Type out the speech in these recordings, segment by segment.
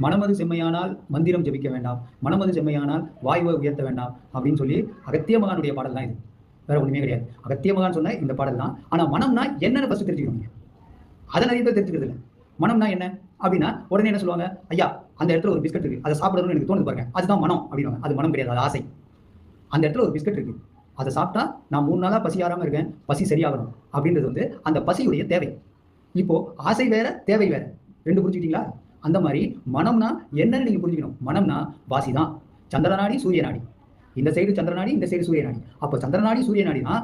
மனமது செம்மையானால் மந்திரம் ஜபிக்க வேண்டாம், மனமது செம்மையானால் வாயுவை உயர்த்த வேண்டாம் அப்படின்னு சொல்லி அகத்திய மகானுடைய பாடல் தான் இது. வேற ஒண்ணுமே கிடையாது. அகத்திய மகான் சொன்ன இந்த பாடல் தான். ஆனா மனம்னா என்னன்னு ஃபர்ஸ்ட் தெரிஞ்சுக்கணும். அதை நிறைய பேர் தெரிஞ்சுக்கிறது இல்லை. மனம்னா என்ன அப்படின்னா உடனே என்ன சொல்லுவாங்க, ஐயா அந்த இடத்துல ஒரு பிஸ்கட் இருக்கு, அதை சாப்பிடணும்னு எனக்கு தோணுது பாருங்க, அதுதான் மனம் அப்படின்னு. அது மனம் கிடையாது, அது ஆசை. அந்த இடத்துல ஒரு பிஸ்கட் இருக்கு, அதை சாப்பிட்டா நான் 3 நாளா பசி ஆறாம இருக்கேன், பசி சரியாகணும் அப்படின்றது வந்து அந்த பசியுடைய தேவை. இப்போ ஆசை வேற, தேவை வேற, ரெண்டு புரிஞ்சுக்கிட்டீங்களா? அந்த மாதிரி மனம்னா என்னன்னு நீங்க புரிஞ்சுக்கணும். மனம்னா வாசி தான். சந்திரநாடி சூரிய நாடி, இந்த சைடு சந்திரநாடி, இந்த சைடு சூரிய நாடி. அப்போ சந்திரநாடி சூரிய நாடி தான்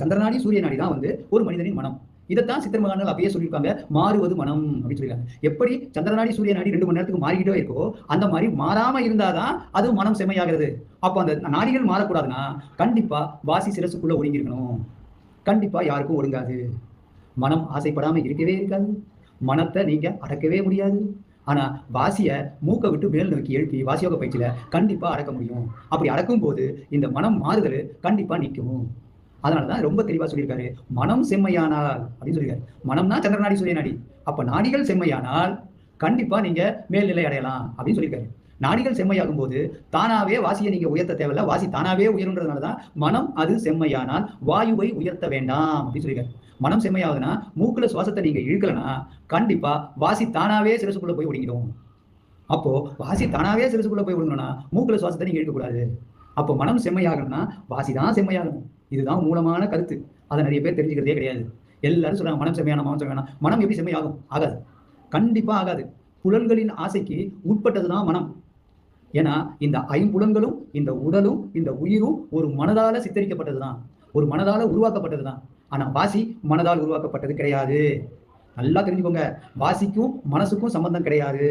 சந்திரநாடி சூரிய நாடி தான் வந்து ஒரு மனிதனின் மனம். இதைத்தான் சித்தர் மகான்கள் அப்பயே சொல்லியிருக்காங்க, மாறுவது மனம் அப்படின்னு சொல்லியிருக்காங்க. எப்படி சந்திரநாடி சூரிய நாடி 2 மணி நேரத்துக்கு மாறிக்கிட்டே இருக்கோ அந்த மாதிரி மாறாம இருந்தாதான் அது மனம் செம்மையாகிறது. அப்போ அந்த நாடிகள் மாறக்கூடாதுன்னா கண்டிப்பா வாசி சிரசுக்குள்ள ஒடுங்கிருக்கணும். கண்டிப்பா யாருக்கும் ஒடுங்காது. மனம் ஆசைப்படாம இருக்கவே இருக்காது. மனத்தை நீங்க அடக்கவே முடியாது. ஆனா வாசிய மூக்க விட்டு மேல் நோக்கி எழுப்பி வாசியோக பயிற்சியில கண்டிப்பா அடக்க முடியும். அப்படி அடக்கும் போது இந்த மனம் மாறுதல் கண்டிப்பா நிற்கும். அதனாலதான் ரொம்ப தெளிவா சொல்லியிருக்காரு, மனம் செம்மையானால் அப்படின்னு சொல்லியிருக்காரு. மனம்னா சந்திரநாடி சூரிய நாடி. அப்ப நாடிகள் செம்மையானால் கண்டிப்பா நீங்க மேல்நிலை அடையலாம் அப்படின்னு சொல்லியிருக்காரு. நாடிகள் செம்மையாகும் போது தானாவே வாசியை நீங்க உயர்த்த தேவையில்ல, வாசி தானாவே உயருன்றதுனாலதான் மனம் அது செம்மையானால் வாயுவை உயர்த்த வேண்டாம் அப்படின்னு சொல்லியிருக்காரு. மனம் செம்மையாகுதுன்னா மூக்குல சுவாசத்தை நீங்க இழுக்கலன்னா கண்டிப்பா வாசி தானாவே சிரசுக்குள்ள போய் ஒடுங்கிடும். அப்போ வாசி தானாவே சிரசுக்குள்ள போய் ஒடுங்கணும்னா மூக்குல சுவாசத்தை நீங்க இழுக்கக்கூடாது. அப்போ மனம் செம்மையாகணும்னா வாசி தான் செம்மையாகணும். இதுதான் மூலமான கருத்து. அதை நிறைய பேர் தெரிஞ்சுக்கிறதே கிடையாது. எல்லாரும் சொல்றாங்க மனம் செம்மையான, மனம் செம்மையான. மனம் எப்படி செம்மையாகும்? ஆகாது, கண்டிப்பா ஆகாது. புலன்களின் ஆசைக்கு உட்பட்டதுதான் மனம். ஏன்னா இந்த ஐம்புலன்களும் இந்த உடலும் இந்த உயிரும் ஒரு மனதால சித்தரிக்கப்பட்டதுதான், ஒரு மனதால உருவாக்கப்பட்டதுதான். ஆனா வாசி மனதால் உருவாக்கப்பட்டது கிடையாது. நல்லா தெரிஞ்சுக்கோங்க, வாசிக்கும் மனசுக்கும் சம்பந்தம் கிடையாது.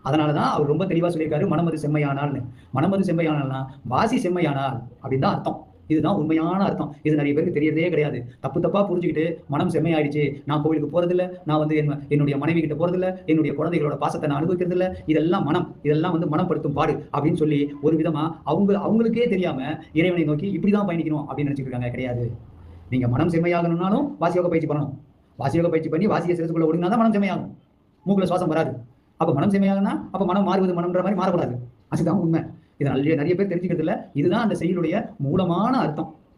அதனாலதான் அவர் ரொம்ப தெளிவா சொல்லியிருக்காரு, மனமது செம்மையானால்னு. மனமது செம்மையானால்னா வாசி செம்மையானால் அப்படின்னு தான் அர்த்தம். இதுதான் உண்மையான அர்த்தம். இது நிறைய பேருக்கு தெரியறதே கிடையாது. தப்பு தப்பா புரிஞ்சுக்கிட்டு மனம் செம்மையாயிடுச்சு, நான் கோவிலுக்கு போறதில்ல, நான் வந்து என்னுடைய மனைவி கிட்ட போறதில்ல, என்னுடைய குழந்தைகளோட பாசத்தை நான் அனுபவிக்கிறது இல்லை, இதெல்லாம் மனம், இதெல்லாம் வந்து மனப்படுத்தும் பாடு அப்படின்னு சொல்லி ஒரு விதமா அவங்களுக்கே தெரியாம இறைவனை நோக்கி இப்படிதான் பயணிக்கணும் அப்படின்னு நினைச்சிட்டு இருக்காங்க. கிடையாது. நீங்க மனம் செம்மையாகணும்னாலும் வாசியோக பயிற்சி பண்ணணும். வாசியோக பயிற்சி பண்ணி வாசிய சிரசுக்குள்ள ஒடுங்கினாதான் மனம் செம்மையாகும். மூக்குல சுவாசம் வராது. அப்ப மனம் செம்மையாகும்னா அப்ப மனம் மாறுவது மனம்ன்ற மாதிரி மாறக்கூடாது. அதுதான் உண்மை. இதை நிறைய பேர் தெரிஞ்சுக்கிறது இல்லை. இதுதான் அந்த செயலுடைய மூலமான அர்த்தம்.